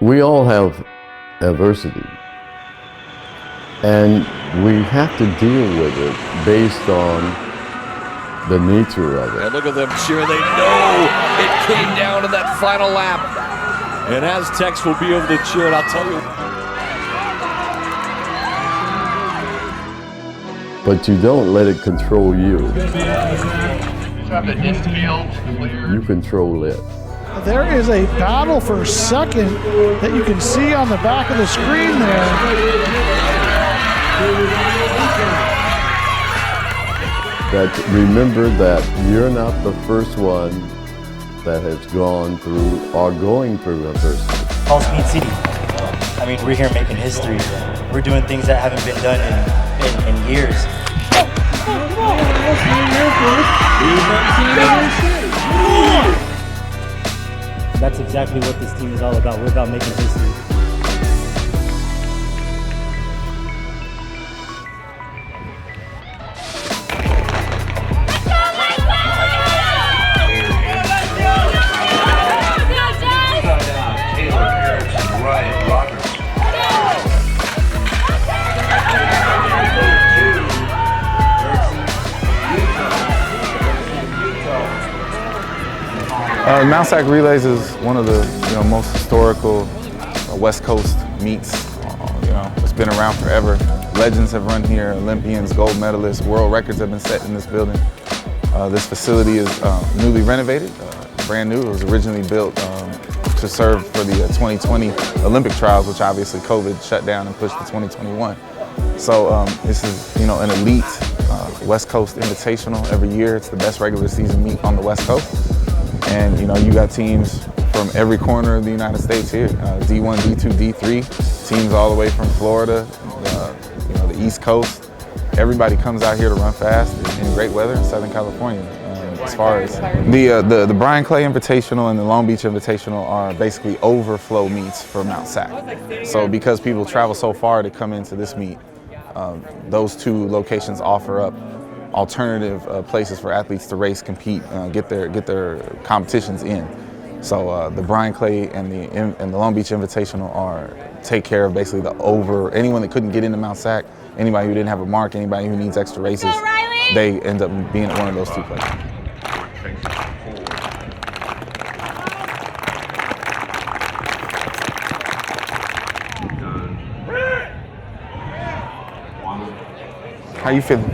We all have adversity, and we have to deal with it based on the nature of it. And look at them cheer. They know it came down to that final lap. And Aztecs will be able to cheer it, I'll tell you. But you don't let it control you. You control it. There is a battle for second that you can see on the back of the screen there. But remember that you're not the first one that has gone through or going through adversity. All Speed City. I mean, we're here making history. We're doing things that haven't been done in years. That's exactly what this team is all about. We're about making history. Mount Sac Relays is one of the most historical West Coast meets. It's been around forever. Legends have run here, Olympians, gold medalists, world records have been set in this building. This facility is newly renovated, brand new. It was originally built to serve for the 2020 Olympic trials, which obviously COVID shut down and pushed to 2021. So this is an elite West Coast invitational every year. It's the best regular season meet on the West Coast. And you got teams from every corner of the United States here, D1, D2, D3, teams all the way from Florida, the East Coast. Everybody comes out here to run fast in great weather in Southern California. As far as the Brian Clay Invitational and the Long Beach Invitational are basically overflow meets for Mount Sac. So because people travel so far to come into this meet, those two locations offer up alternative places for athletes to race, compete, get their competitions in. So the Brian Clay and the Long Beach Invitational take care of basically anyone that couldn't get into Mount Sac, anybody who didn't have a mark, anybody who needs extra races, they end up being at one of those two places. How you feeling?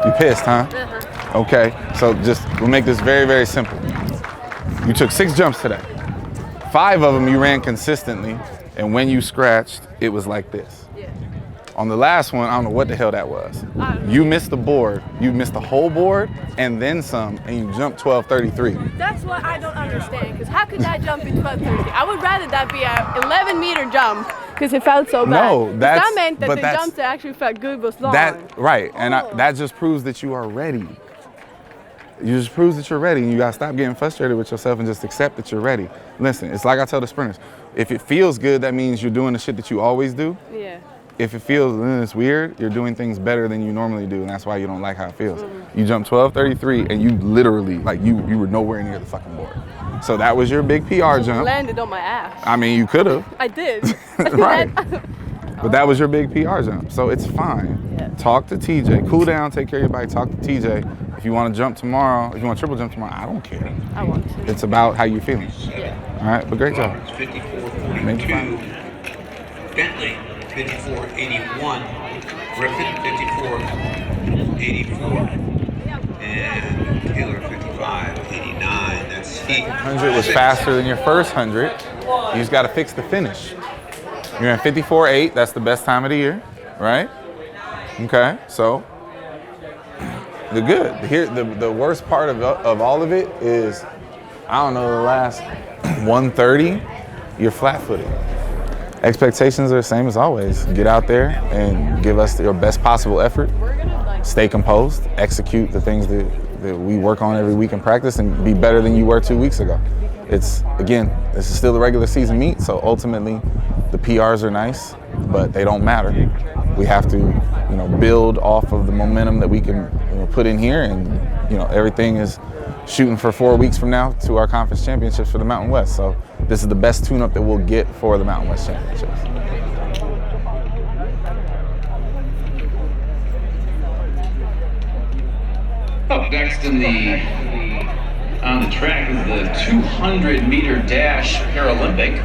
You pissed, huh? Uh-huh. Okay, so we'll make this very, very simple. You took 6 jumps today. 5 of them you ran consistently, and when you scratched, it was like this. Yeah. On the last one, I don't know what the hell that was. You missed the board. You missed the whole board, and then some, and you jumped 12:33. That's what I don't understand, because how could that jump in 12:33? I would rather that be a 11-meter jump, because it felt so bad. No, that meant that the jumps that actually felt good was long. Right, and that just proves that you are ready. You just proves that you're ready, and you gotta stop getting frustrated with yourself and just accept that you're ready. Listen, it's like I tell the sprinters, if it feels good, that means you're doing the shit that you always do. Yeah. If it feels it's weird, you're doing things better than you normally do, and that's why you don't like how it feels. Mm-hmm. You jumped 12:33, and you literally, you were nowhere near the fucking board. So that was your big PR jump. Landed on my ass. I mean, you could have. I did. Right. But that was your big PR jump, so it's fine. Yeah. Talk to TJ, cool down, take care of your body, talk to TJ. If you want to jump tomorrow, if you want to triple jump tomorrow, I don't care. I want to. It's about how you're feeling. Yeah. All right, but great job. 54.42. Bentley, 54.81. Griffin, 54.84. And Taylor, 55.89. That's he. 100 was faster than your first 100. You just got to fix the finish. You're in 54.8. That's the best time of the year, right? Okay, so the good. Here, the worst part of all of it is, I don't know, the last 130, you're flat-footed. Expectations are the same as always. Get out there and give us your best possible effort. Stay composed. Execute the things that we work on every week in practice, and be better than you were 2 weeks ago. This is still the regular season meet, so ultimately the PRs are nice, but they don't matter. We have to, build off of the momentum that we can put in here, and everything is shooting for 4 weeks from now to our conference championships for the Mountain West. So this is the best tune-up that we'll get for the Mountain West championships. Up next on the track is the 200-meter dash Paralympic.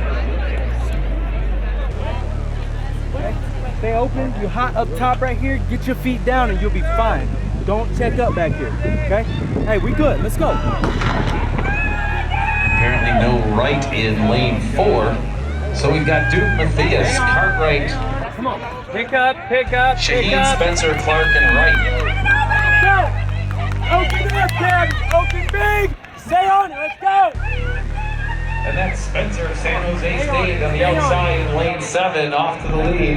Stay open, you hot up top right here, get your feet down and you'll be fine. Don't check up back here, okay? Hey, we good, let's go. Apparently no right in lane 4. So we've got Duke Matthias, Cartwright, Come on, pick up, pick up, Shaheen pick up. Spencer, Clark, and Wright. Go! Open up, Cam, open big! Stay on it, let's go! And that's Spencer of San Jose State on the outside in lane 7, off to the lead.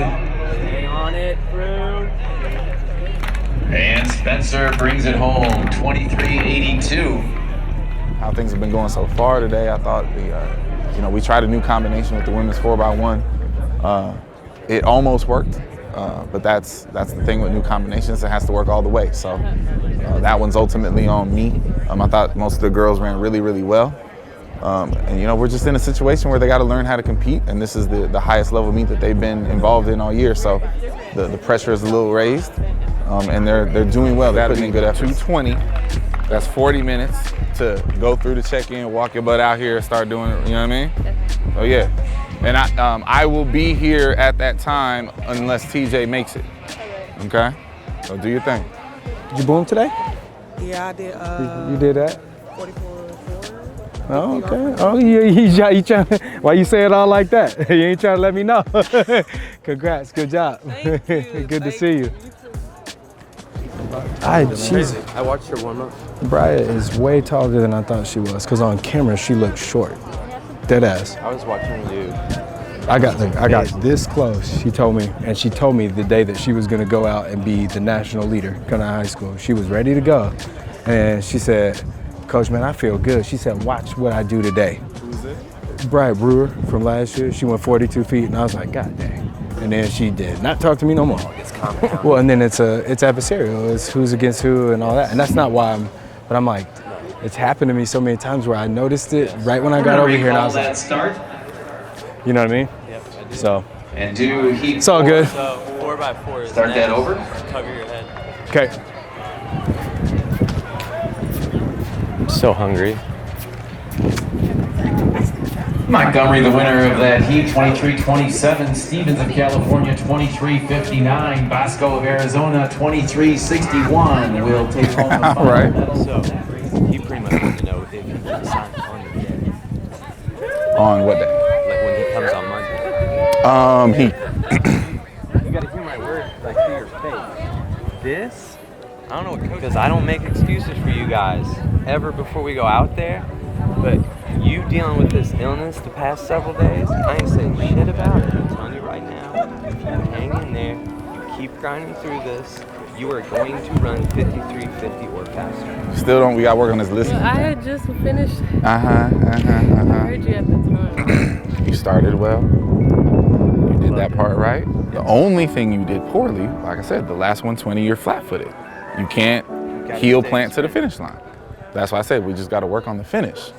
Stay on it, through. And Spencer brings it home, 23.82. How things have been going so far today, I thought we tried a new combination with the women's 4x1. It almost worked, but that's the thing with new combinations. It has to work all the way. So that one's ultimately on me. I thought most of the girls ran really, really well. And we're just in a situation where they got to learn how to compete, and this is the highest level meet that they've been involved in all year. So the pressure is a little raised, and they're doing well. They're putting in good effort. 220. That's 40 minutes to go through the check-in, walk your butt out here, start doing it. You know what I mean? Oh yeah. And I will be here at that time unless TJ makes it. Okay? So do your thing. Did you boom today? Yeah, I did. You did that? 44.4. Oh, okay. Oh, you trying to, why you say it all like that? You ain't trying to let me know. Congrats, good job. Thank you. Good to see you. I watched her warm up. Brian is way taller than I thought she was, because on camera she looked short. Dead ass. I was watching you. I got this close. She told me the day that she was gonna go out and be the national leader coming out of high school. She was ready to go, and she said, "Coach, man, I feel good." She said, "Watch what I do today." Who's it? Brian Brewer from last year. She went 42 feet, and I was like, God dang. And then she did not talk to me no more. Well, and then it's adversarial. It's who's against who and all that. And that's not why but I'm like, it's happened to me so many times where I noticed it right when I got over here, and I was like, start. you know what I mean? Yep, I do. So And do heat. it's all good. So 4x4 is Start that next. over. Cover your head. Okay. I'm so hungry. Montgomery, the winner of that heat, 23.27. Stevens of California, 23.59. Bosco of Arizona, 23.61. Will take home the final Right. medal. So he pretty much wants to know if he can sign on the day. On what day? Like when he comes on Monday. Heat. You gotta hear my words like through your face. This, I don't know what, because I don't make excuses for you guys ever before we go out there, but you dealing with this illness the past several days, I ain't saying shit about it. I'm telling you right now, if you hang in there, you keep grinding through this, you are going to run 53.50 or faster. Still we got work on this list. I had just finished. I Heard you at the time. You started well. You did that part right. The only thing you did poorly, like I said, the last 120, you're flat-footed. You can't heel plant to the finish line. That's why I said we just got to work on the finish.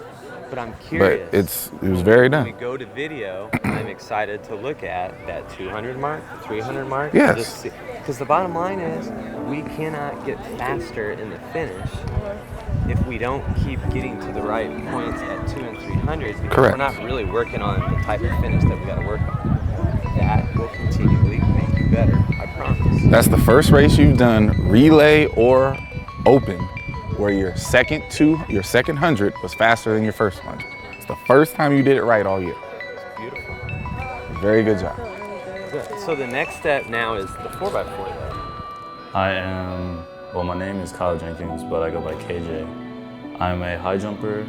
But I'm curious. But it was very When we done. go to video, I'm excited to look at that 200 mark, the 300 mark. Yes. Because the bottom line is, we cannot get faster in the finish if we don't keep getting to the right points at 200 and 300. Because Correct. we're not really working on the type of finish that we got to work on. That will continually make you better, I promise. That's the first race you've done, relay or open, where your second 100 was faster than your first 100. It's the first time you did it right all year. It's beautiful. Very good job. Good. So the next step now is the 4x4 though. My name is Kyle Jenkins, but I go by KJ. I'm a high jumper.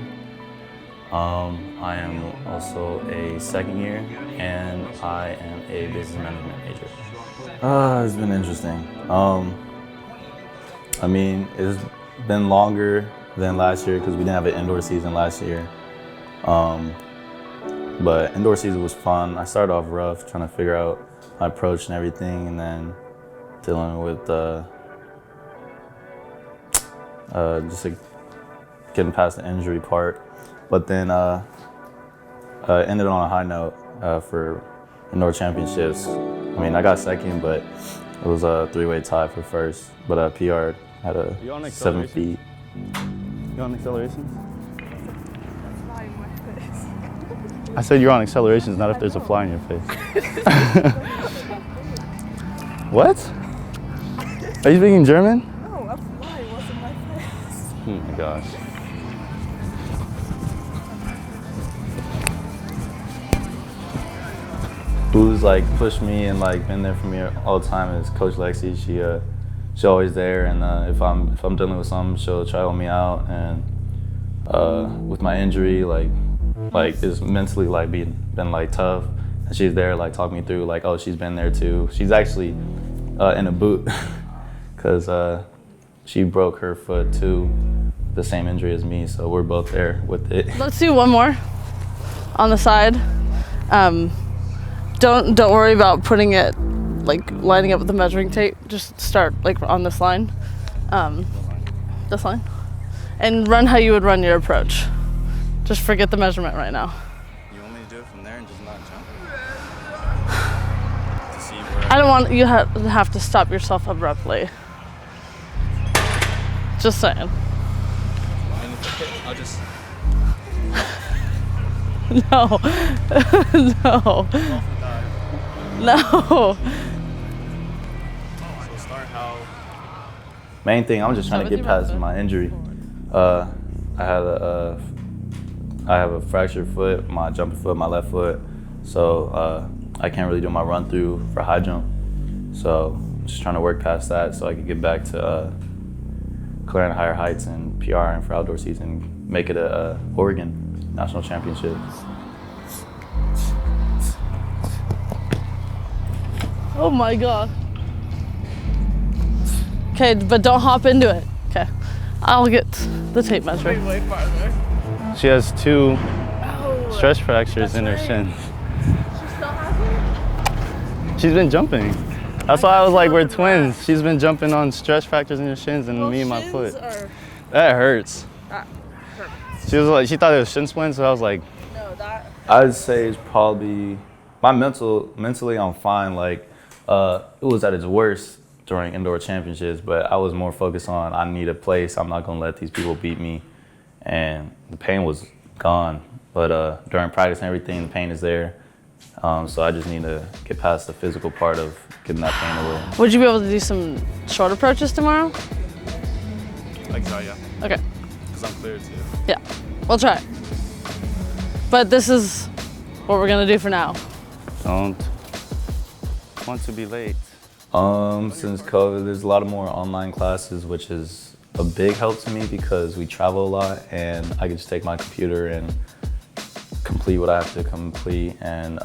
I am also a second year, and I am a business management major. It's been interesting. It's been longer than last year because we didn't have an indoor season last year. But indoor season was fun. I started off rough, trying to figure out my approach and everything, and then dealing with just like getting past the injury part. But then ended on a high note for indoor championships. I mean, I got second, but it was a three-way tie for first. But I PR'd at a 7 feet. You on accelerations? I said you're on accelerations, not if there's a fly in your face. What? Are you speaking German? No, a fly was in my face. Oh my gosh. Who's like pushed me and like been there for me all the time is Coach Lexi. She's always there, and if I'm dealing with something, she'll try to help me out. And with my injury, like it's mentally like been like tough, and she's there like talking me through like, oh, she's been there too. She's actually in a boot because she broke her foot too, the same injury as me. So we're both there with it. Let's do one more on the side. Don't worry about putting it, like lining up with the measuring tape. Just start like on this line, and run how you would run your approach. Just forget the measurement right now. You want me to do it from there and just not jump? I don't want you have to stop yourself abruptly. Just saying. I'll just... No. No. No. So start how... Main thing, I'm just trying to get past my injury. I have a fractured foot, my jumping foot, my left foot. So I can't really do my run through for high jump. So I'm just trying to work past that so I can get back to clearing higher heights and PRing for outdoor season, make it a Oregon national championship. Oh my God. Okay, but don't hop into it. Okay, I'll get the tape measure. She has 2 stress fractures in her shins. She still has it? She's been jumping. That's why I was like, we're twins. She's been jumping on stress fractures in her shins and me and my foot. That hurts. That hurts. She was like, she thought it was shin splints, so I was like, No, that. I'd say it's probably mentally I'm fine. Like it was at its worst during indoor championships, but I was more focused on I need a place. I'm not gonna let these people beat me, and the pain was gone. But during practice and everything, the pain is there. So I just need to get past the physical part of getting that pain away. Would you be able to do some short approaches tomorrow? like so, yeah. Okay. Because I'm clear too. Yeah, we'll try. But this is what we're gonna do for now. Don't want to be late. Since COVID, there's a lot of more online classes, which is a big help to me because we travel a lot and I can just take my computer and complete what I have to complete and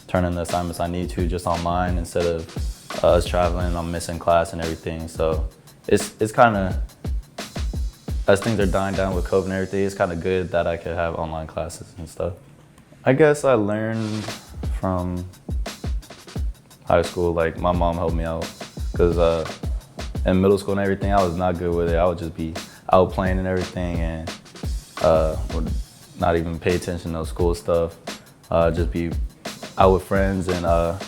turn in the assignments I need to just online instead of us traveling. I'm missing class and everything. So it's kind of, as things are dying down with COVID and everything, it's kind of good that I could have online classes and stuff. I guess I learned from high school, like my mom helped me out because in middle school and everything, I was not good with it. I would just be out playing and everything and would not even pay attention to school stuff. Just be out with friends and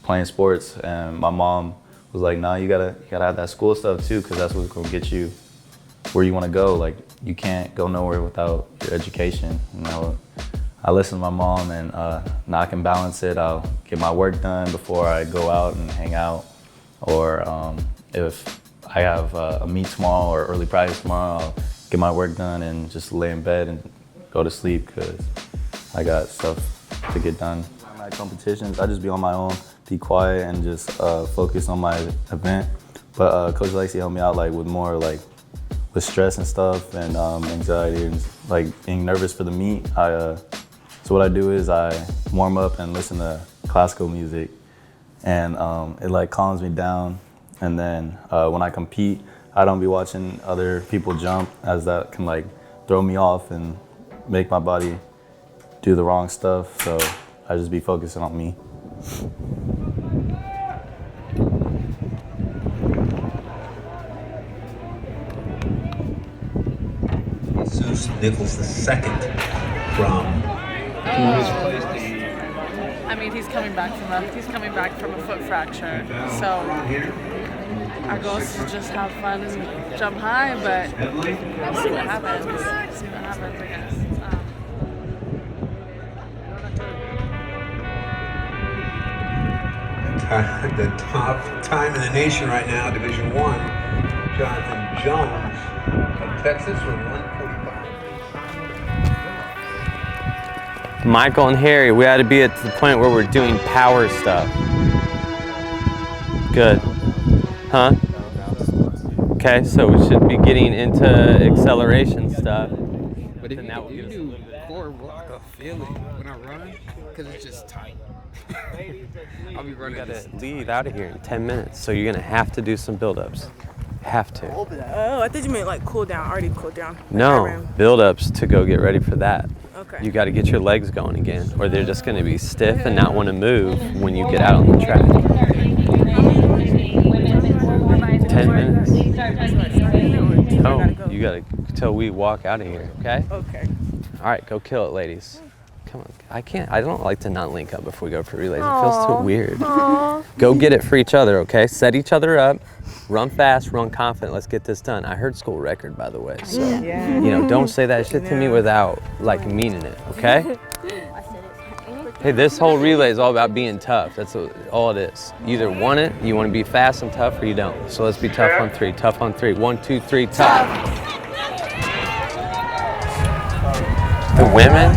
playing sports. And my mom was like, "Nah, you gotta have that school stuff too, because that's what's gonna get you where you want to go. Like you can't go nowhere without your education." You know, I listen to my mom, and now I can balance it. I'll get my work done before I go out and hang out, or if I have a meet tomorrow or early practice tomorrow, I'll get my work done and just lay in bed and go to sleep because I got stuff to get done. My competitions, I just be on my own, be quiet, and just focus on my event. But Coach Lexi helped me out like with more like with stress and stuff and anxiety and like being nervous for the meet. So what I do is I warm up and listen to classical music, and it like calms me down. And then when I compete, I don't be watching other people jump, as that can like throw me off and make my body do the wrong stuff. So I just be focusing on me. Nichols II from I mean, he's coming back from a foot fracture. So our goal is to just have fun and jump high, but we'll see what happens. I guess. The top time in the nation right now, Division I, Jonathan Jones of Texas with 145. Michael and Harry, we ought to be at the point where we're doing power stuff. Good. Huh? Okay, so we should be getting into acceleration stuff. But if you do core walk, I feel it when I run, because it's just tight. I'll be running. You gotta leave out of here in 10 minutes, so you're gonna have to do some build-ups. Have to. Oh, I thought you meant like cool down, already cool down. No, build-ups to go get ready for that. Okay. You gotta get your legs going again, or they're just gonna be stiff and not wanna move when you get out on the track. 10 minutes. Oh, you gotta, till we walk out of here, okay? Okay. All right, go kill it, ladies. Come on, I don't like to not link up before we go for relays. It feels too weird. Go get it for each other, okay? Set each other up, run fast, run confident, let's get this done. I heard school record, by the way, so, you know, don't say that shit to me without, like, meaning it, okay? Hey, this whole relay is all about being tough. That's all it is. You either want it, you want to be fast and tough, or you don't. So let's be tough on three. Tough on three. 1, 2, 3, tough. The women,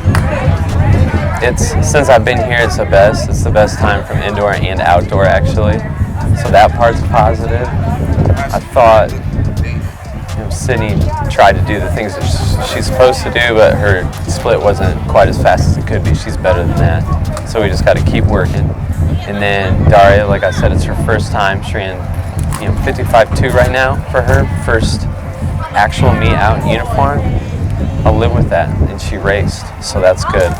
since I've been here, it's the best. It's the best time from indoor and outdoor, actually. So that part's positive. I thought, Sydney tried to do the things that she's supposed to do, but her split wasn't quite as fast as it could be. She's better than that. So we just got to keep working. And then Daria, like I said, it's her first time. She ran, 55.2 right now for her first actual meet out in uniform. I'll live with that. And she raced, so that's good.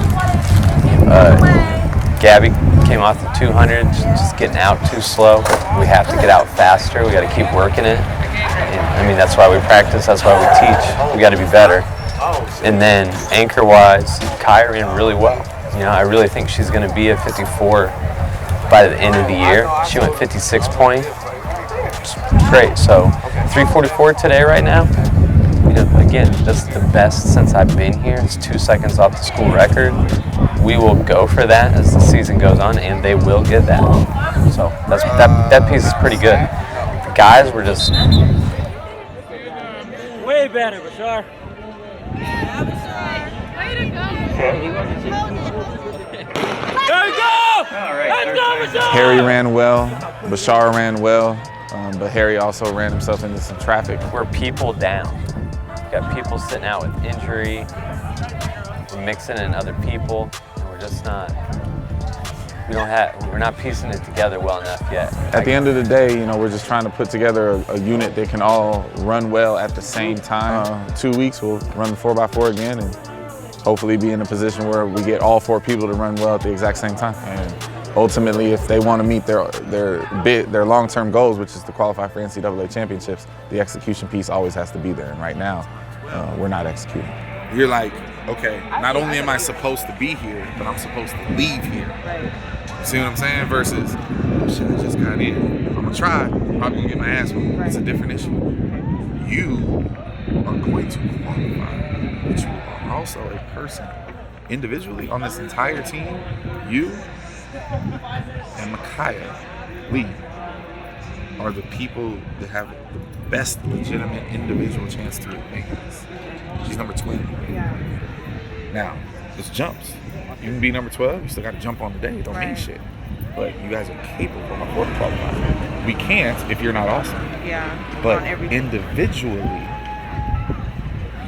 Gabby came off the 200, just getting out too slow. We have to get out faster. We got to keep working it. And, that's why we practice. That's why we teach. We got to be better. And then anchor-wise, Kaya ran really well. I really think she's going to be a 54 by the end of the year. She went 56.0. Great. So 3:44 today right now. Again, that's the best since I've been here. It's 2 seconds off the school record. We will go for that as the season goes on, and they will get that. So that piece is pretty good. The guys were just way better, Bashar. Way to go. There you go! All right. Let's go, Bashar! Harry ran well, Bashar ran well, but Harry also ran himself into some traffic. We're people down. We've got people sitting out with injury, we're mixing in other people, and we're just not, we're not piecing it together well enough yet. At the end of the day, we're just trying to put together a unit that can all run well at the same time. 2 weeks, we'll run the 4x4 again and hopefully be in a position where we get all 4 people to run well at the exact same time. And ultimately, if they want to meet their long-term goals, which is to qualify for NCAA championships, the execution piece always has to be there. And right now, we're not executing. You're like, okay, not only am I supposed to be here, but I'm supposed to leave here. See what I'm saying? Versus, shit, I just got in. I'm gonna try. I'm probably gonna get my ass whooped. It's a different issue. You are going to qualify, but you are also a person. Individually, on this entire team, you and Micaiah Lee are the people that have the best legitimate individual chance to advance. She's number 20. Now, it's jumps. You can be number 12, you still got to jump on the day. It don't mean shit. But you guys are capable of qualifying. We can't if you're not awesome. Yeah. But individually,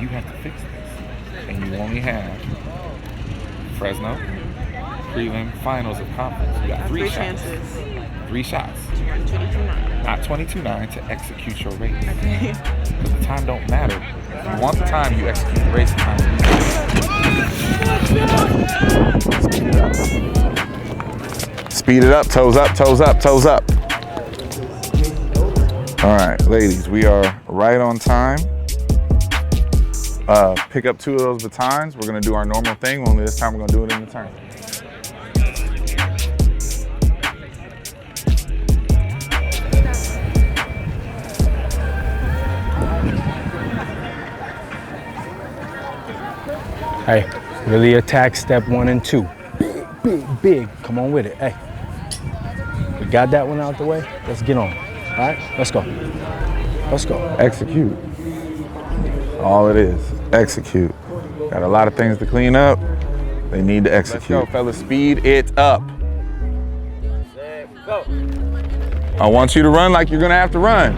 you have to fix this. And you only have Fresno, prelim, finals of conference. You got 3 shots. Chances. 3 shots. 22.9. Not 22.9 to execute your race. Because the time don't matter. If you want the time, you execute the race time. Speed it up, toes up, toes up, toes up. All right, ladies, we are right on time. pick up 2 of those batons. We're gonna do our normal thing, only this time we're gonna do it in the turn. Hey, really attack step 1 and 2. Big, big, big. Come on with it. Hey, we got that one out the way. Let's get on. All right, let's go. Let's go. Execute. All it is, execute. Got a lot of things to clean up. They need to execute. Let's go, fellas, speed it up. Go. I want you to run like you're gonna have to run.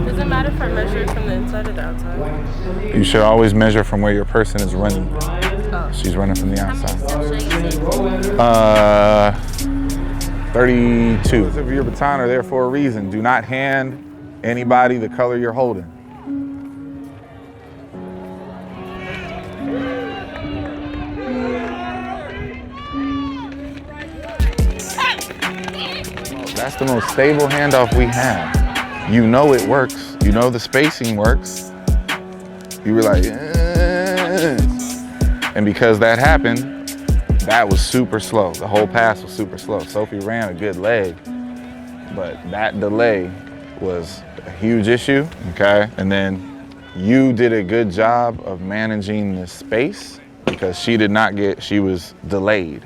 Does it matter if I measure from the inside or the outside? You should always measure from where your person is running. She's running from the outside. 32. If your baton are there for a reason. Do not hand anybody the color you're holding. That's the most stable handoff we have. You know it works. You know the spacing works. You were like, and because that happened, that was super slow. The whole pass was super slow. Sophie ran a good leg, but that delay was a huge issue, okay? And then you did a good job of managing the space because she was delayed.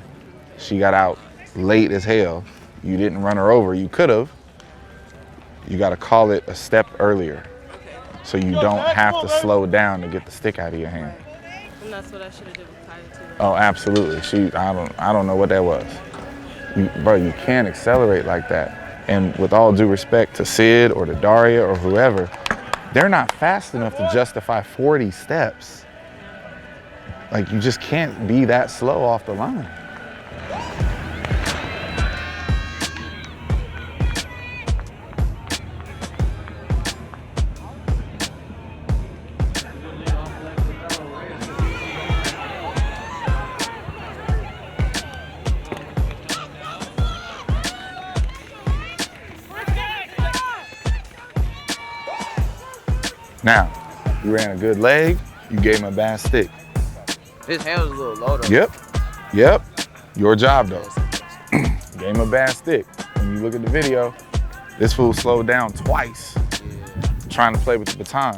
She got out late as hell. You didn't run her over, you could have. You gotta call it a step earlier so you don't have to slow down to get the stick out of your hand. And that's what I should have did with Kaya too. Oh, absolutely. I don't know what that was. Bro, you can't accelerate like that. And with all due respect to Sid or to Daria or whoever, they're not fast enough to justify 40 steps. Like, you just can't be that slow off the line. Now, you ran a good leg, you gave him a bad stick. His hand was a little low though. Yep. Your job though. Gave him a bad stick. When you look at the video, this fool slowed down twice trying to play with the baton.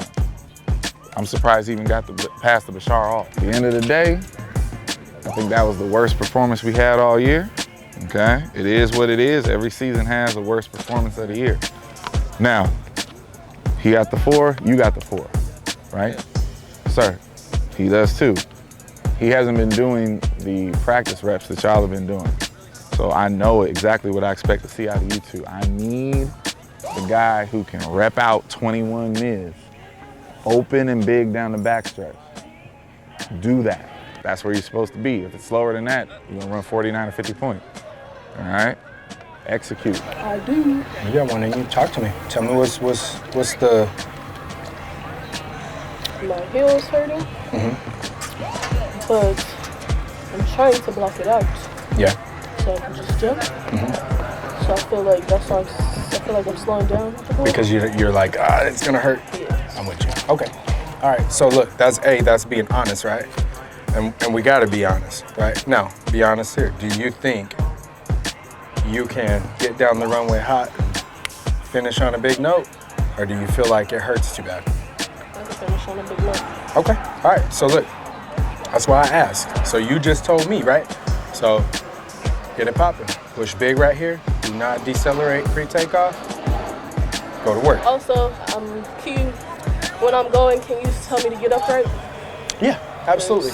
I'm surprised he even got past the Bashar off. At the end of the day, I think that was the worst performance we had all year, okay? It is what it is. Every season has the worst performance of the year. Now, he got the 4, you got the 4, right? Sir, he does too. He hasn't been doing the practice reps that y'all have been doing. So I know exactly what I expect to see out of you two. I need the guy who can rep out 21 mids, open and big down the backstretch. Do that. That's where you're supposed to be. If it's slower than that, you're gonna run 49 or 50 points, all right? Execute. I do. You got one in you. Talk to me. Tell me what's the... My heel is hurting, but I'm trying to block it out. Yeah. So I can just jump. So I feel like I'm slowing down. Because you're like, it's gonna hurt. Yeah. I'm with you. Okay. All right. So look, that's being honest, right? And we gotta be honest, right? Now, be honest here. Do you think you can get down the runway hot and finish on a big note? Or do you feel like it hurts too bad? I can finish on a big note. Okay, all right, so look, that's why I asked. So you just told me, right? So get it popping. Push big right here. Do not decelerate pre-takeoff. Go to work. Also, when I'm going, can you tell me to get upright? Yeah, absolutely.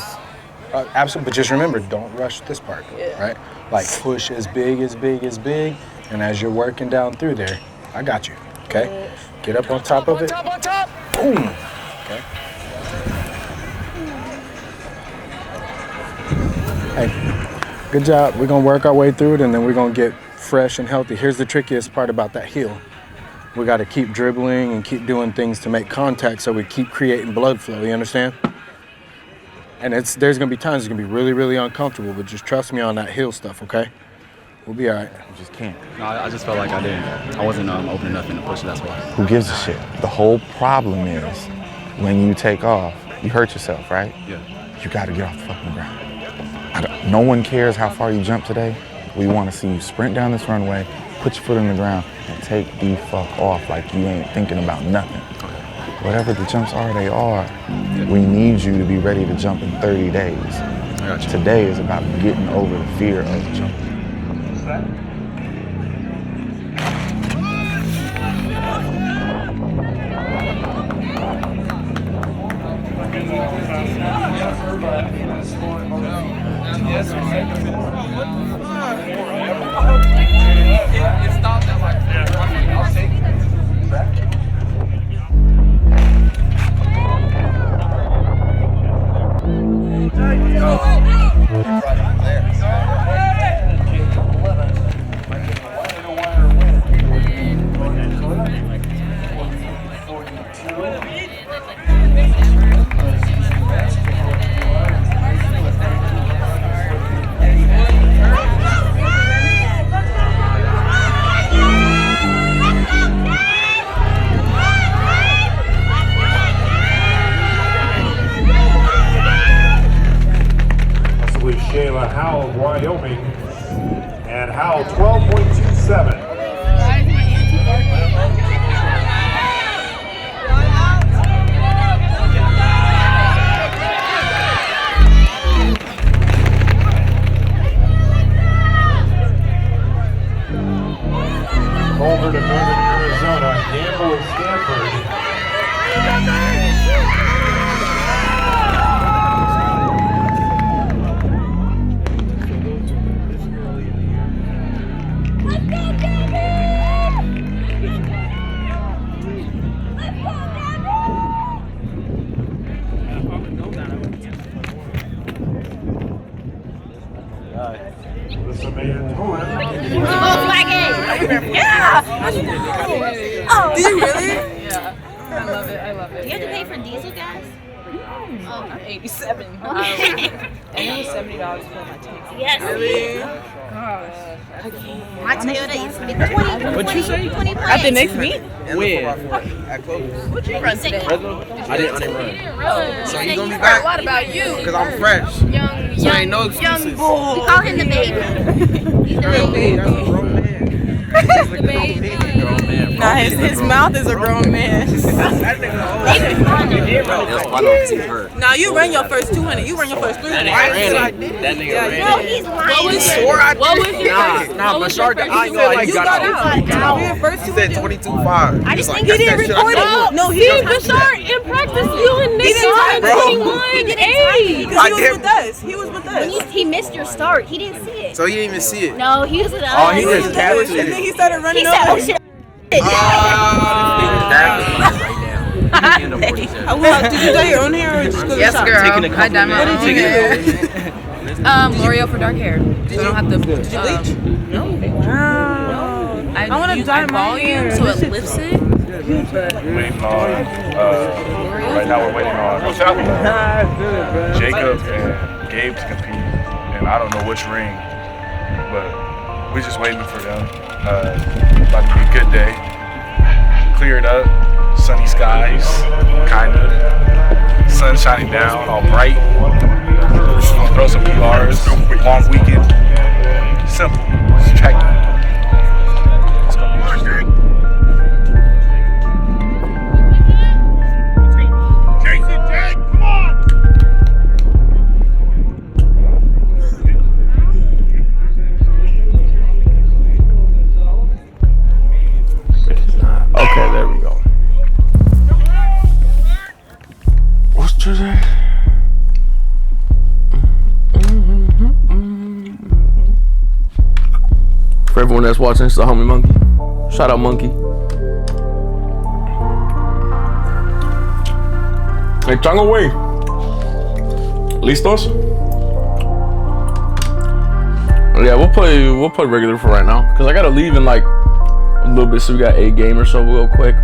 Absolutely, but just remember, don't rush this part, right? Like push as big, and as you're working down through there, I got you, okay? Get up on top of it. On top. Boom. Okay. Hey, good job. We're gonna work our way through it, and then we're gonna get fresh and healthy. Here's the trickiest part about that heel. We gotta keep dribbling and keep doing things to make contact so we keep creating blood flow, you understand? And there's gonna be times it's gonna be really, really uncomfortable, but just trust me on that heel stuff, okay? We'll be all right. You just can't. No, I just felt like I wasn't open enough in the push, that's why. Who gives a shit? The whole problem is when you take off You hurt yourself, right? Yeah. You got to get off the fucking ground. No one cares how far you jump today. We want to see you sprint down this runway, put your foot in the ground, and take the fuck off like you ain't thinking about nothing. Whatever the jumps are, they are. We need you to be ready to jump in 30 days. Today is about getting over the fear of jumping. Howell of Wyoming, and Howell 12.27. Over to Northern Arizona, Gamble and Stanford. Yeah! Oh. Did you really? Yeah. I love it. I love it. Do you have to pay for diesel gas? Oh, I'm 87. Okay. And it was $70 for my tank. Yes. Really? Gosh. My Toyota used to be 20. What'd you say? 20 At the next meet? Where? At Clovis. What'd you run today? I didn't run. So you gonna be back? What about you? Because I'm fresh. So ain't no excuses. We call him the baby. He's the baby. That's a grown man. The baby. Nah, his mouth is a grown man. Now you run your first 200. You run your first 300. That nigga ran. No, he's lying. What was your first? Nah, but Shark, I know you got out. Your first He said 22.5. I just think he didn't record it. No, he didn't. Bashar in practice, you and Nick started 21.8. Because he was with us. He was with us. He missed your start. He didn't see it. So he didn't even see it. No, he was with us. Oh, he just captured And it. then he started running He said, over. oh shit. Did you dye your own hair or just go to the shop? Girl. I dyed my own hair. L'Oreal for dark hair. So I don't have to. Did you bleach? No. Wow. I want to dye volume so it lifts it. Waiting on, right now we're waiting on Jacob and Gabe to compete, and I don't know which ring, but we're just waiting for them. About to be a good day. Cleared up, sunny skies, kinda. Sun shining down, all bright. Just gonna throw some PRs, long weekend. Simple, just track it. It's gonna be interesting. Jason, Jake, come on! Okay, there we go. What's today? For everyone that's watching, it's the homie Monkey. Shout out Monkey. Hey, Chango Way. ¿Listos? Yeah, we'll play regular for right now, cause I gotta leave in like a little bit, so we got a game or so. We'll go quick.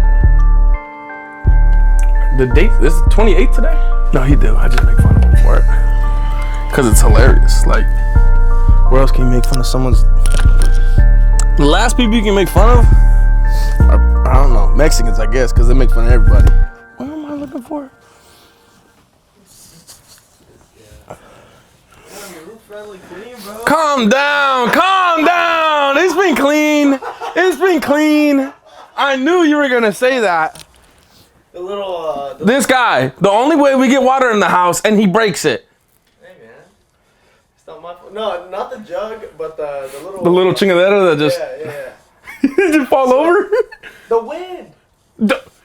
The date is 28 today? No, he do. I just make fun of him for it, cause it's hilarious. Like, where else can you make fun of someone's? The last people you can make fun of are, I don't know, Mexicans, I guess, cause they make fun of everybody. What am I looking for? Calm down. Calm down. It's been clean. It's been clean. I knew you were gonna say that. The little. This guy. The only way we get water in the house, and he breaks it. Hey man, it's not my fault. No, not the jug, but the little. The little chingadera that just. Yeah. Just fall over. The wind.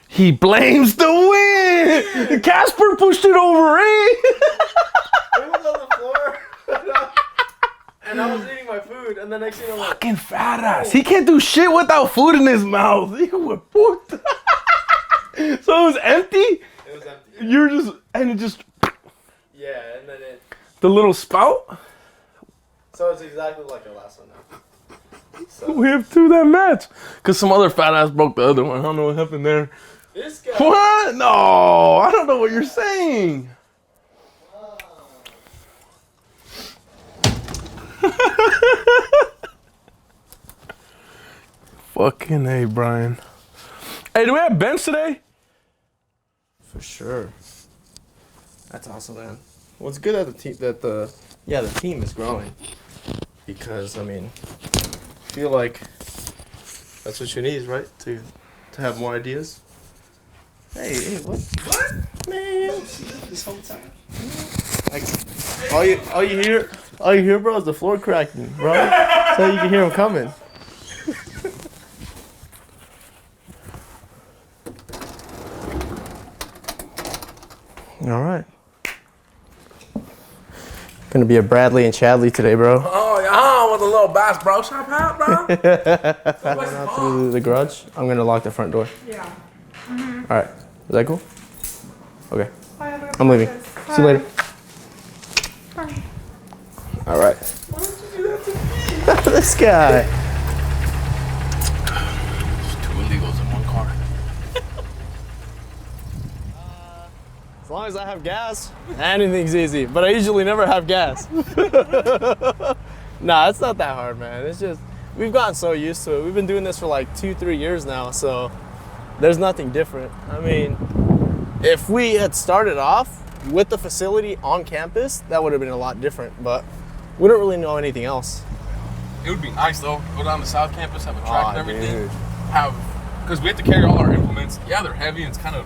He blames the wind. Casper pushed it over, eh? It was on the floor. And I was eating my food, and the next thing I'm like, Fucking fat ass. He can't do shit without food in his mouth. He was put. So it was empty? It was empty. You're just, and it just. Yeah, and then it. The little spout? So it's exactly like the last one now. So. We have two that match. Because some other fat ass broke the other one. I don't know what happened there. This guy. What? No, I don't know what you're saying. Fucking A, Brian. Hey, do we have bench today? For sure. That's awesome, man. Well, it's good that the team is growing, because I mean, I feel like that's what you need, right? To have more ideas. Hey, what? What? Man, this whole time. Like, all you hear, bro, is the floor cracking, bro. So you can hear them coming. All right. Gonna be a Bradley and Chadley today, bro. Oh, yeah, with a little bass bro shop hat, bro. Going out through the garage. I'm gonna lock the front door. Yeah. All right. Is that cool? Okay. I'm leaving. See you later. Bye. All right. This guy. There's two illegals in one car. As long as I have gas, anything's easy. But I usually never have gas. Nah, it's not that hard, man. It's just, we've gotten so used to it. We've been doing this for like 2-3 years now, so there's nothing different. I mean, if we had started off with the facility on campus, that would have been a lot different, but we don't really know anything else. It would be nice though. Go down to South Campus, have a track and everything. Because we have to carry all our implements. Yeah, they're heavy and it's kind of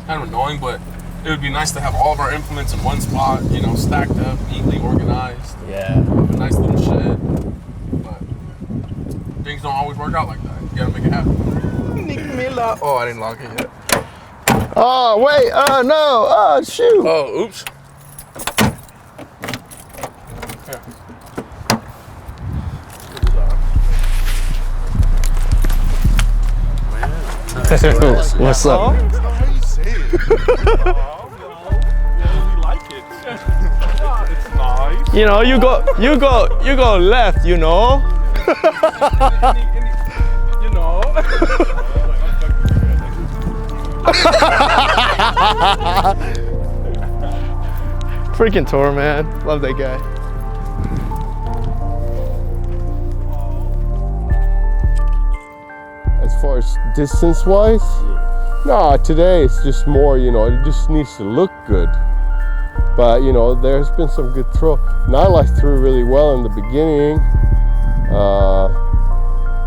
annoying, but it would be nice to have all of our implements in one spot, you know, stacked up, neatly organized. Yeah. A nice little shed. But things don't always work out like that. You gotta make it happen. Nick Miller. Oh, I didn't lock it yet. Oh, wait. No. Oh, shoot. Oh, oops. What's up? That's not how you say it. We like it. It's nice. You know, you go left, you know. You know. Freaking Tor, man. Love that guy. As far as distance-wise, no, today it's just more, you know, it just needs to look good. But, you know, there's been some good throw. Nyla threw really well in the beginning.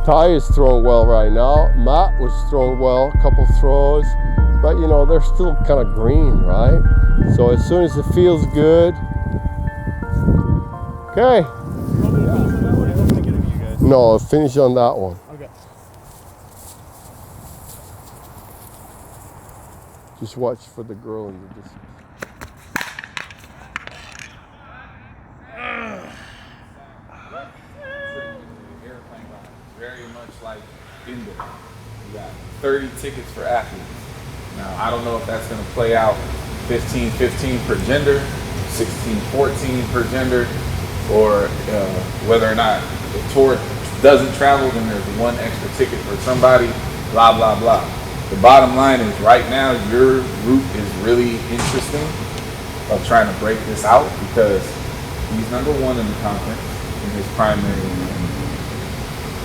Ty is throwing well right now. Matt was throwing well, a couple throws. But, you know, they're still kind of green, right? So as soon as it feels good. Okay. No, finish on that one. Okay. Just watch for the girl in the distance. Very much like indoor. You got 30 tickets for athletes. Now, I don't know if that's going to play out 15-15 per gender, 16-14 per gender, or whether or not the tour doesn't travel, then there's one extra ticket for somebody, blah, blah, blah. The bottom line is right now your route is really interesting of trying to break this out because he's number one in the conference in his primary.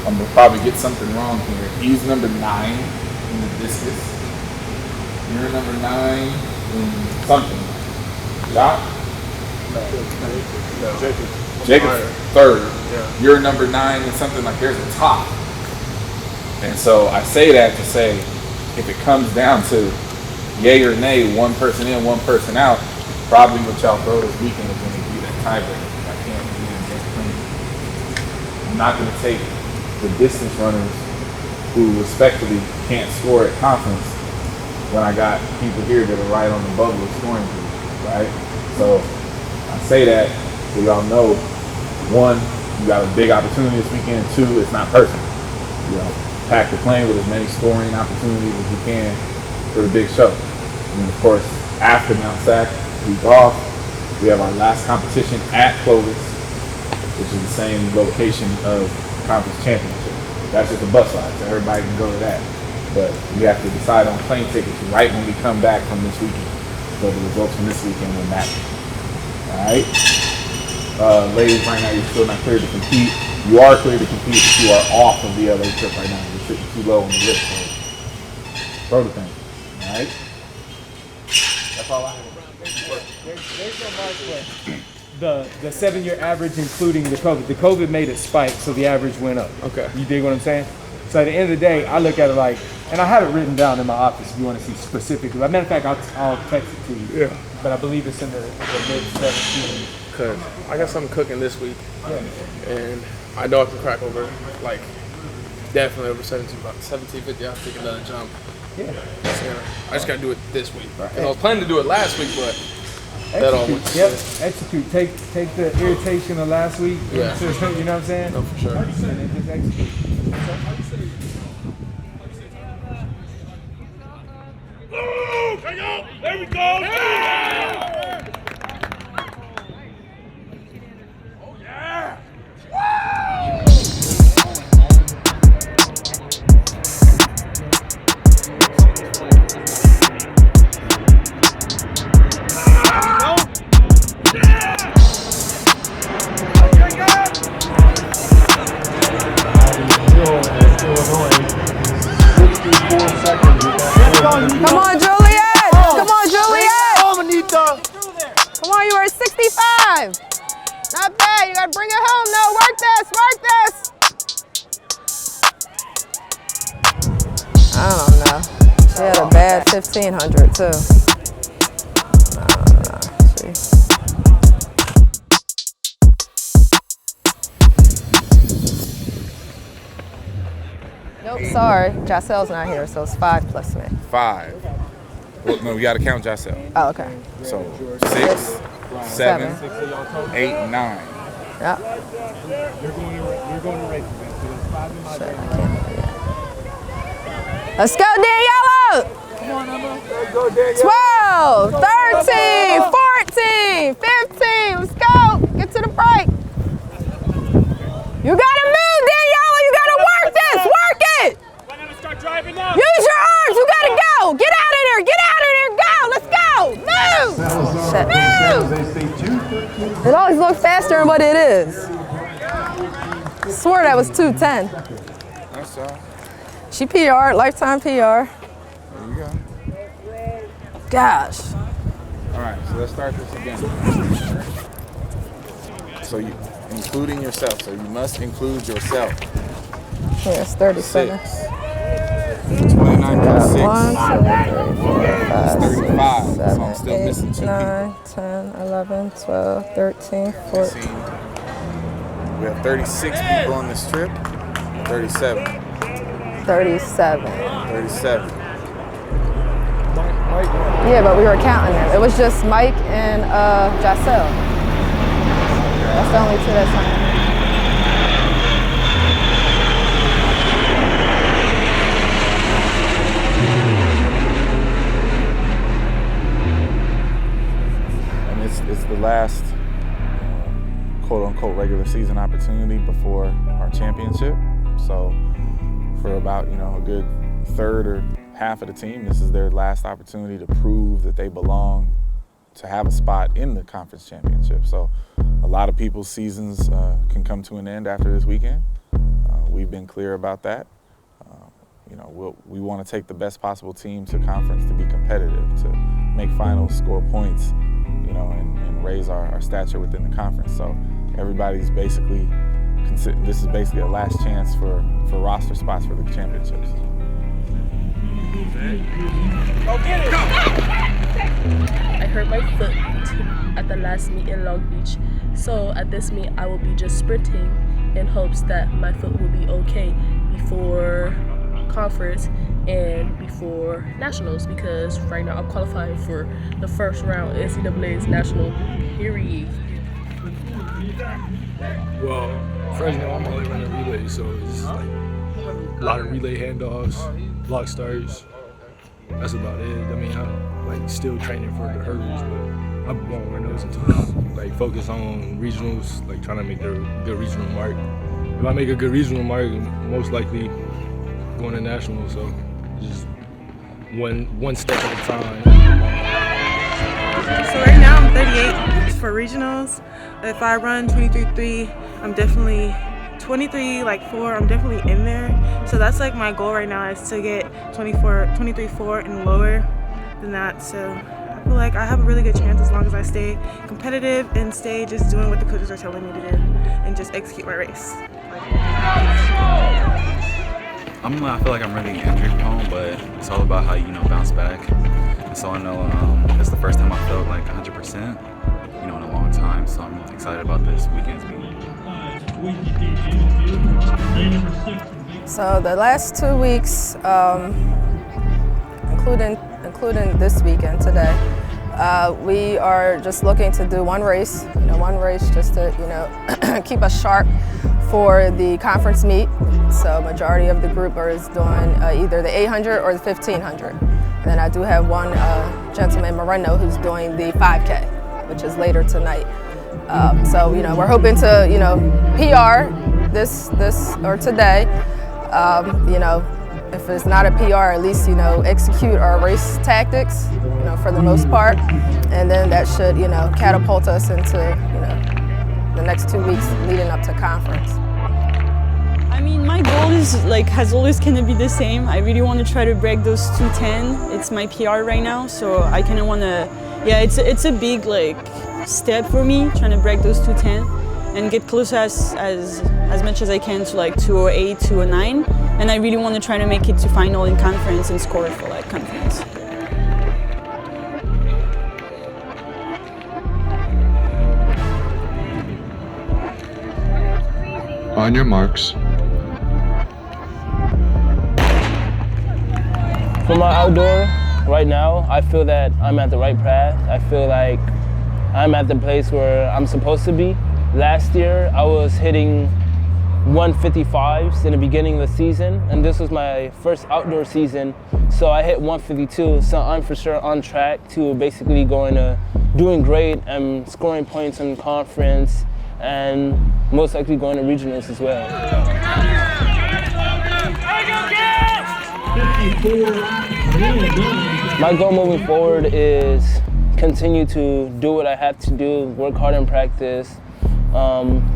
I'm gonna probably get something wrong here. He's number 9 in the discus. You're number 9 in something. Shot? Jacob's third. Yeah. You're number 9 and something, like there's a top. And so I say that to say, if it comes down to yay or nay, one person in, one person out, probably what y'all throw this weekend is going to be that tiebreaker. I can't be in against clean. I'm not going to take the distance runners who respectfully can't score at conference when I got people here that are right on the bubble of scoring, right? So I say that so y'all know, 1, you got a big opportunity this weekend. 2, it's not personal. You know, pack the plane with as many scoring opportunities as you can for the big show. And of course, after Mount Sac, week off, we have our last competition at Clovis, which is the same location of the conference championship. That's just a bus ride, so everybody can go to that. But we have to decide on plane tickets right when we come back from this weekend. So the results from this weekend will matter. All right? Ladies, right now you're still not cleared to compete. You are cleared to compete, but you are off of the LA trip right now. You're sitting too low on the list. So throw the thing. All right? That's all I have. There's no mark, but the 7-year average, including the COVID made it spike, so the average went up. Okay. You dig what I'm saying? So at the end of the day, I look at it like, and I have it written down in my office if you want to see specifically. As a matter of fact, I'll text it to you. Yeah. But I believe it's in the mid-17. Cause I got something cooking this week. Yeah. And my dog can crack over, like, definitely over 1750. I'll take another jump. Yeah. So, I just got to do it this week. Right. I was planning to do it last week, but that all went. Yep. Execute. Take the irritation of last week. Yeah. You know what I'm saying? No, for sure. And then just execute. There we go! Come on, Juliet! Come on, Juliet! Come on, you are 65. Not bad. You gotta bring it home. No, work this. I don't know. She had a bad 1500 too. I don't know. Nope, sorry. Jacel's not here, so it's 5 plus me. 5. Well, no, we got to count Jacel. Oh, okay. So 6, 7, 8, 9. Yeah. You're going to race. Shit, I can't do that. Let's go, Daniela! Come on, Emma. 12, 13, 14, 15. Let's go. Get to the break. You gotta move, Daniela. You gotta work this. Work it. Start driving now. Use your arms. You gotta go. Get out of there. Get out of there. Go. Let's go. Move. Shit. Move. It always looks faster than what it is. I swore that was 210. That's all. She PR, lifetime PR. There you go. Gosh. All right, so let's start this again. So you, including yourself, so you must include yourself. Yeah, it's 37. 29.6. 1, 2, 3, 4, 5, 35. 6, 7, So I'm still 8, missing 2 9, 10, 11, 12, 13, 14. We have 36 people on this trip. 37. 37. 37. Yeah, but we were counting them. It was just Mike and Jacel. That's the only 2 that's on. It's the last quote-unquote regular season opportunity before our championship. So for about, a good third or half of the team, this is their last opportunity to prove that they belong to have a spot in the conference championship. So a lot of people's seasons can come to an end after this weekend. We've been clear about that. We want to take the best possible team to conference to be competitive, to make finals, score points, and raise our stature within the conference. So everybody's basically, this is basically a last chance for roster spots for the championships. Go get it! I hurt my foot at the last meet in Long Beach, so at this meet I will be just sprinting in hopes that my foot will be okay before conference and before nationals, because right now I'm qualifying for the first round NCAA's national period. Well, first now I'm only running relay, so it's like a lot of relay handoffs, block starts. That's about it. I mean, I'm like still training for the hurdles, but I won't run those until like focus on regionals, like trying to make a good regional mark. If I make a good regional mark, most likely going to nationals. So just one step at a time. So right now I'm 38 for regionals. If I run 23.3, I'm definitely 23.4. I'm definitely in there. So that's like my goal right now, is to get 23.4 and lower than that. So I feel like I have a really good chance as long as I stay competitive and stay just doing what the coaches are telling me to do and just execute my race. I feel like I'm really injury prone, but it's all about how you bounce back. And so I know it's the first time I felt like 100%, in a long time. So I'm excited about this weekend's meet. So the last 2 weeks, including this weekend today, we are just looking to do one race just to keep us sharp for the conference meet. So majority of the group is doing either the 800 or the 1500. And then I do have one gentleman, Moreno, who's doing the 5K, which is later tonight. So we're hoping to PR this or today. If it's not a PR, at least execute our race tactics, for the most part, and then that should catapult us into the next 2 weeks leading up to conference. I mean, my goal is has always kind of be the same. I really want to try to break those 2:10. It's my PR right now, so I kind of want to. Yeah, it's a big step for me, trying to break those 2:10 and get closer as much as I can to 2:08, 2:09. And I really want to try to make it to final in conference and score for conference. On your marks. For my outdoor, right now, I feel that I'm at the right path. I feel like I'm at the place where I'm supposed to be. Last year, I was hitting 155s in the beginning of the season, and this was my first outdoor season, so I hit 152, so I'm for sure on track to basically doing great and scoring points in conference, and most likely going to regionals as well. My goal moving forward is continue to do what I have to do, work hard in practice,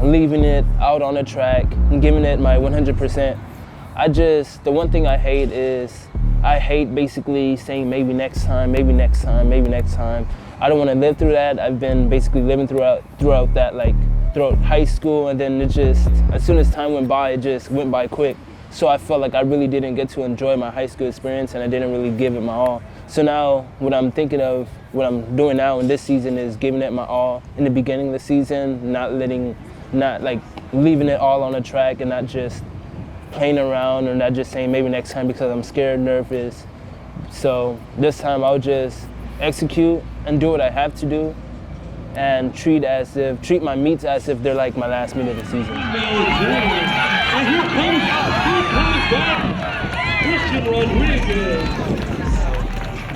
leaving it out on the track and giving it my 100%. The one thing I hate is I hate basically saying maybe next time, maybe next time, maybe next time. I don't want to live through that. I've been basically living throughout that, throughout high school, and then as soon as time went by, it just went by quick. So I felt like I really didn't get to enjoy my high school experience, and I didn't really give it my all. So now what I'm thinking of, what I'm doing now in this season is giving it my all in the beginning of the season, not leaving it all on the track and not just playing around or not just saying maybe next time because I'm scared, nervous. So this time I'll just execute and do what I have to do and treat my meets as if they're like my last meet of the season.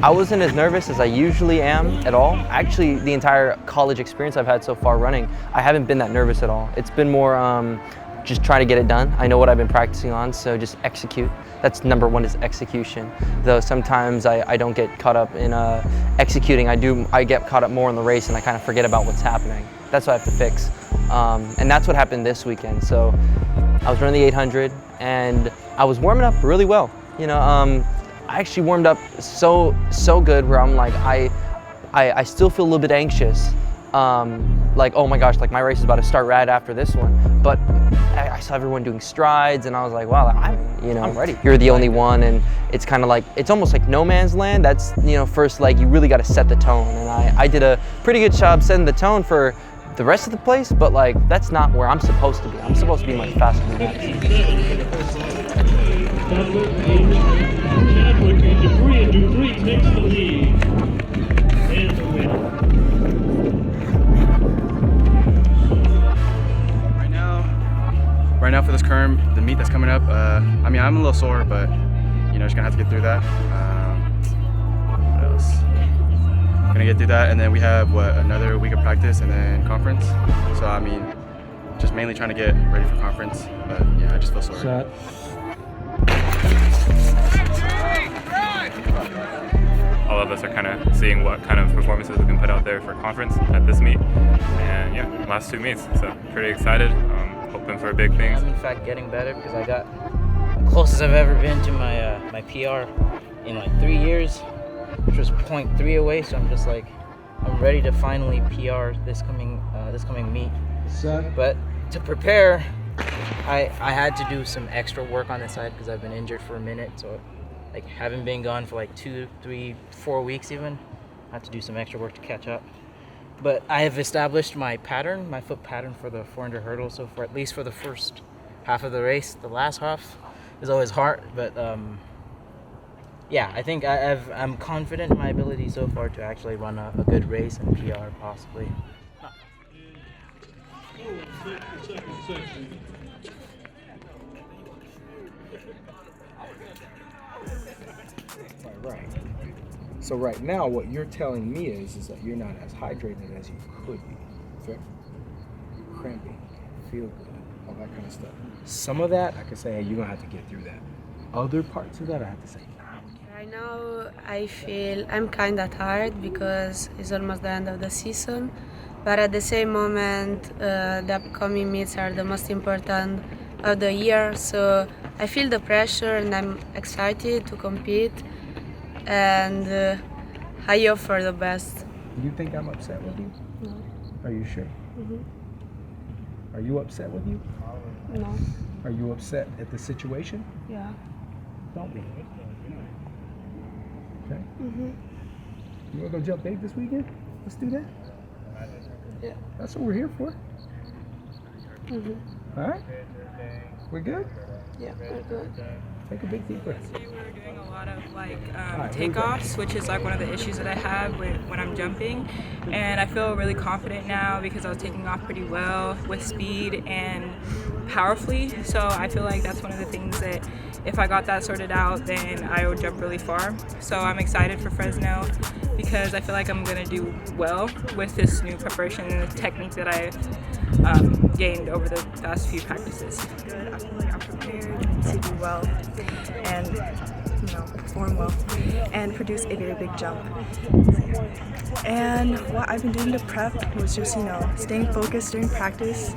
I wasn't as nervous as I usually am at all. Actually, the entire college experience I've had so far running, I haven't been that nervous at all. It's been more just trying to get it done. I know what I've been practicing on, so just execute. That's number one, is execution. Though sometimes I don't get caught up in executing. I get caught up more in the race and I kind of forget about what's happening. That's what I have to fix. And that's what happened this weekend. So I was running the 800 and I was warming up really well. I actually warmed up so good where I'm like, I still feel a little bit anxious. like, oh my gosh, like my race is about to start right after this one. But I saw everyone doing strides, and I was like, wow, I'm ready. You're the only one, and it's kind of like, it's almost like no man's land. That's, first, like, you really got to set the tone. And I did a pretty good job setting the tone for the rest of the place, but like, that's not where I'm supposed to be. I'm supposed to be much faster than Right now for this the meet that's coming up, I mean, I'm a little sore, but just gonna have to get through that. What else? Gonna get through that, and then we have another week of practice and then conference. So I mean, just mainly trying to get ready for conference, but yeah, I just feel sore. All of us are kind of seeing what kind of performances we can put out there for conference at this meet, and yeah, last 2 meets, so pretty excited. Hoping for big things. I'm in fact getting better because I got the closest I've ever been to my my PR in like 3 years, which was 0.3 away. So I'm just like, I'm ready to finally PR this coming meet. But to prepare, I had to do some extra work on the side because I've been injured for a minute. So like haven't been gone for like 2, 3, 4 weeks even. I have to do some extra work to catch up. But I have established my pattern, my foot pattern for the 400 hurdle. So for at least for the first half of the race, the last half is always hard. But yeah, I think I'm confident in my ability so far to actually run a good race and PR possibly. Right. So right now, what you're telling me is that you're not as hydrated as you could be. Fair? You're cramping, feel good, all that kind of stuff. Some of that, I could say, hey, you're gonna have to get through that. Other parts of that, I have to say, nah. Right now, I feel I'm kind of tired because it's almost the end of the season. But at the same moment, the upcoming meets are the most important of the year. So I feel the pressure and I'm excited to compete. And I hope for the best. Do you think I'm upset with you? No. Are you sure? Mm-hmm. Are you upset with you? No. Are you upset at the situation? Yeah. Don't be. Okay? Mm-hmm. You wanna go jump big this weekend? Let's do that. Yeah. That's what we're here for. Mm-hmm. All right? We're good? Yeah, we're good. Take a big deep breath. Today we were doing a lot of like right, takeoffs, which is like one of the issues that I have when I'm jumping, and I feel really confident now because I was taking off pretty well with speed and powerfully. So I feel like that's one of the things that if I got that sorted out, then I would jump really far. So I'm excited for Fresno because I feel like I'm gonna do well with this new preparation and the technique that I gained over the past few practices. Good. I feel like I'm prepared to do well and perform well and produce a very big jump. And what I've been doing to prep was just staying focused during practice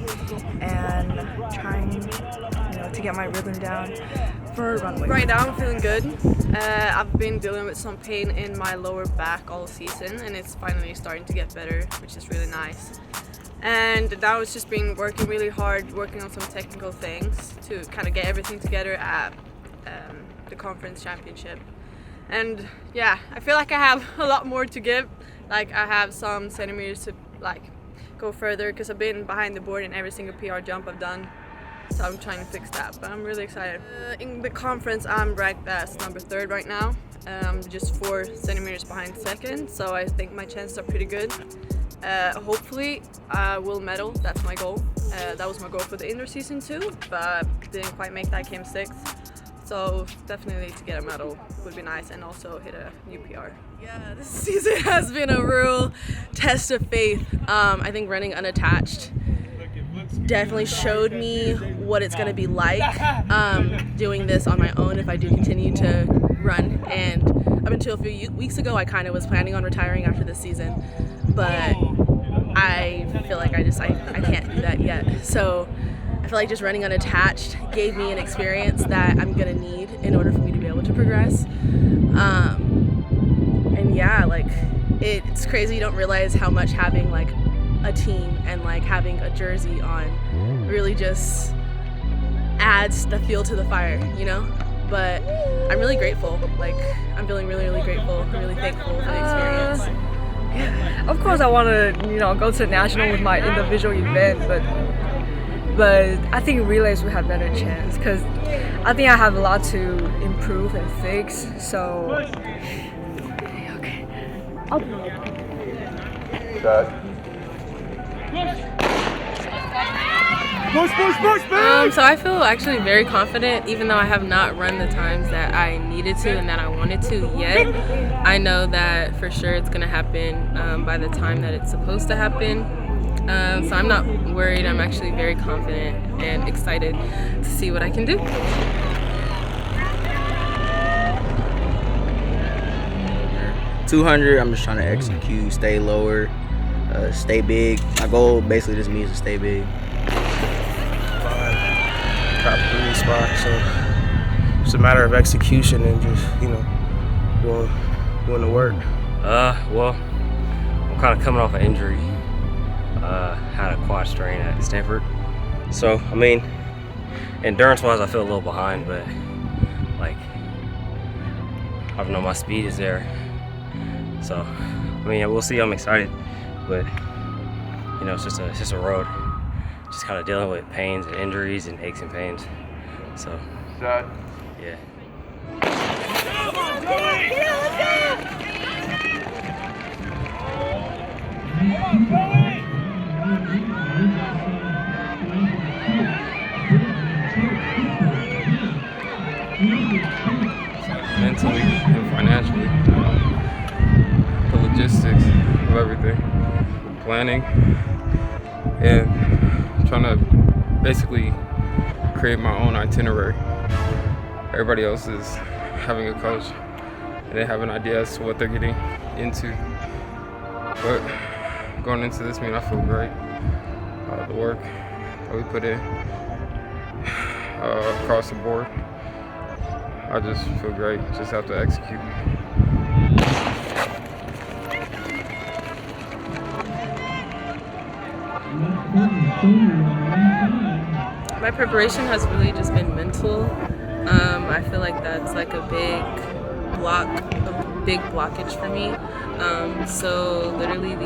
and trying to get my rhythm down for a runway. Right now I'm feeling good. I've been dealing with some pain in my lower back all season and it's finally starting to get better, which is really nice. And now it's just been working really hard, working on some technical things to kind of get everything together at the conference championship. And yeah, I feel like I have a lot more to give. Like I have some centimeters to go further because I've been behind the board in every single PR jump I've done. So I'm trying to fix that, but I'm really excited. In the conference, I'm ranked as number 3rd right now. I'm just 4 centimeters behind 2nd, so I think my chances are pretty good. Hopefully I will medal, that's my goal. That was my goal for the indoor season too, but didn't quite make that, came 6th. So definitely to get a medal would be nice and also hit a new PR. Yeah, this season has been a real test of faith. I think running unattached definitely showed me what it's gonna be like doing this on my own if I do continue to run. And up until a few weeks ago, I kind of was planning on retiring after this season, but I feel like I can't do that yet. So I feel like just running unattached gave me an experience that I'm gonna need in order for me to be able to progress. And yeah, it's crazy. You don't realize how much having a team, and like having a jersey on really just adds the fuel to the fire, you know? But I'm really grateful. Like, I'm feeling really, really grateful, really thankful for the experience. Of course I want to, go to national with my individual event, but I think relays will have better chance because I think I have a lot to improve and fix. So, okay. So I feel actually very confident, even though I have not run the times that I needed to and that I wanted to yet. I know that for sure it's going to happen by the time that it's supposed to happen. So I'm not worried. I'm actually very confident and excited to see what I can do. $200, I'm just trying to execute, stay lower, stay big. My goal basically just means to stay big. Top 3 spot, so it's a matter of execution and just, doing the work. Well, I'm kind of coming off an injury. Had a quad strain at Stanford. So, I mean, endurance-wise, I feel a little behind, but like, I don't know, my speed is there. So, I mean, we'll see. I'm excited, but it's just a road. Just kind of dealing with pains and injuries and aches and pains. So, yeah. Mentally and financially, the logistics of everything, planning, and trying to basically create my own itinerary. Everybody else is having a coach and they have an idea as to what they're getting into. But going into this meet, I feel great. The work that we put in across the board, I just feel great. Just have to execute. My preparation has really just been mental. I feel like that's like a big blockage for me. So literally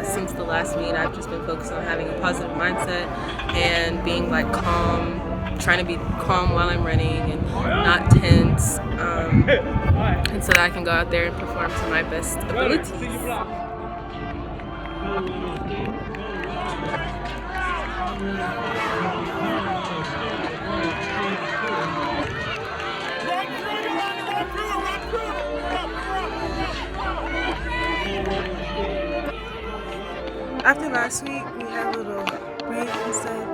since the last meet, I've just been focused on having a positive mindset and being like calm, trying to be calm while I'm running and not tense, and so that I can go out there and perform to my best abilities. After last week, we had a little break and stuff.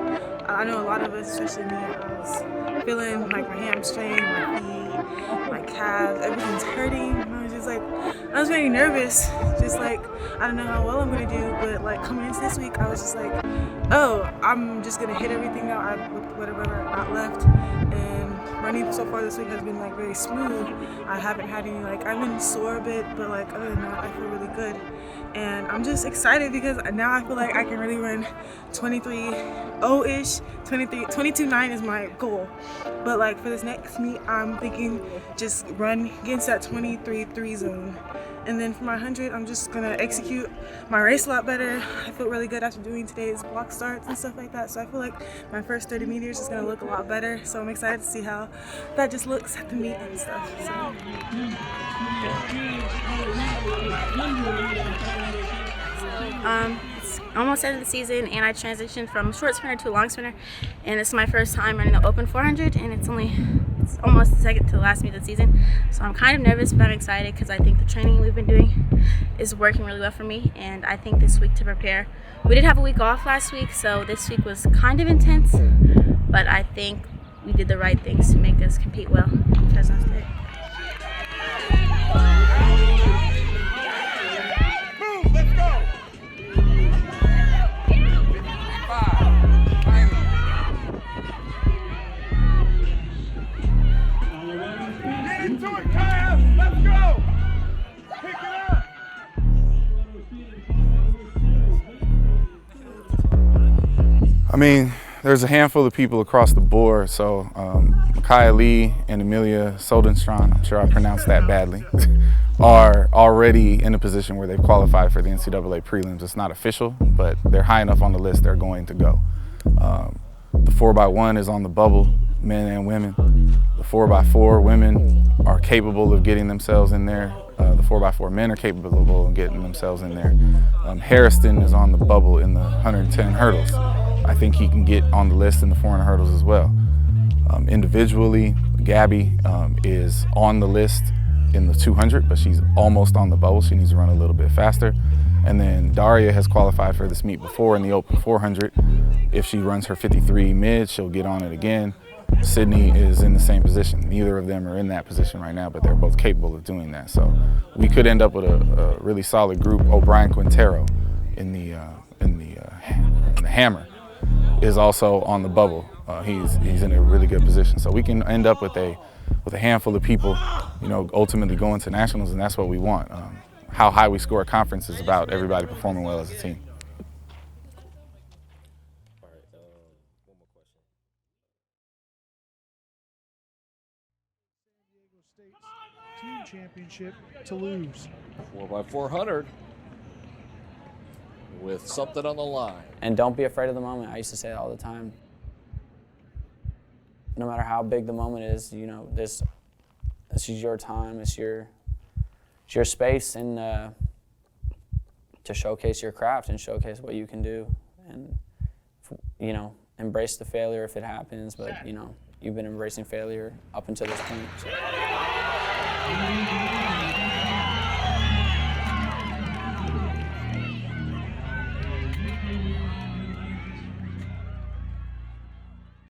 I know a lot of us, especially me, I was feeling like my hamstring, my feet, my calves, everything's hurting. And I was just like, I was very nervous. Just like, I don't know how well I'm gonna do, but like coming into this week, I was just like, oh, I'm just gonna hit everything out with whatever I got left. And running so far this week has been like very smooth. I haven't had any I've been sore a bit, but like other than that, I feel really good. And I'm just excited because now I feel like I can really run 23.0-ish, 22.9 is my goal. But like for this next meet, I'm thinking just run against that 23.3 zone. And then for my 100, I'm just gonna execute my race a lot better. I feel really good after doing today's block starts and stuff like that. So I feel like my first 30 meters is gonna look a lot better. So I'm excited to see how that just looks at the meet and stuff. So. It's almost end of the season, and I transitioned from short sprinter to long sprinter, and it's my first time running the open 400, and it's almost the second to the last meet of the season. So I'm kind of nervous, but I'm excited because I think the training we've been doing is working really well for me, and I think this week to prepare. We did have a week off last week, so this week was kind of intense, but I think we did the right things to make us compete well in Fresno State. I mean, there's a handful of people across the board. So Micaiah Lee and Amelia Soldenstrand, I'm sure I pronounced that badly, are already in a position where they've qualified for the NCAA prelims. It's not official, but they're high enough on the list, they're going to go. The 4x1 is on the bubble, men and women. The 4x4 women are capable of getting themselves in there. The 4x4 men are capable of getting themselves in there. Harrison is on the bubble in the 110 hurdles. I think he can get on the list in the 400 hurdles as well. Individually, Gabby is on the list in the 200, but she's almost on the bubble. She needs to run a little bit faster. And then Daria has qualified for this meet before in the open 400. If she runs her 53 mid, she'll get on it again. Sydney is in the same position. Neither of them are in that position right now, but they're both capable of doing that. So we could end up with a really solid group. O'Brien Quintero in the hammer is also on the bubble. He's in a really good position. So we can end up with a handful of people, you know, ultimately going to nationals, and that's what we want. How high we score at conference is about everybody performing well as a team. Team championship to lose. 4x400 with something on the line. And don't be afraid of the moment. I used to say that all the time. No matter how big the moment is, you know, this is your time. It's your space, and to showcase your craft and showcase what you can do, and you know, embrace the failure if it happens. But you know, you've been embracing failure up until this point. So.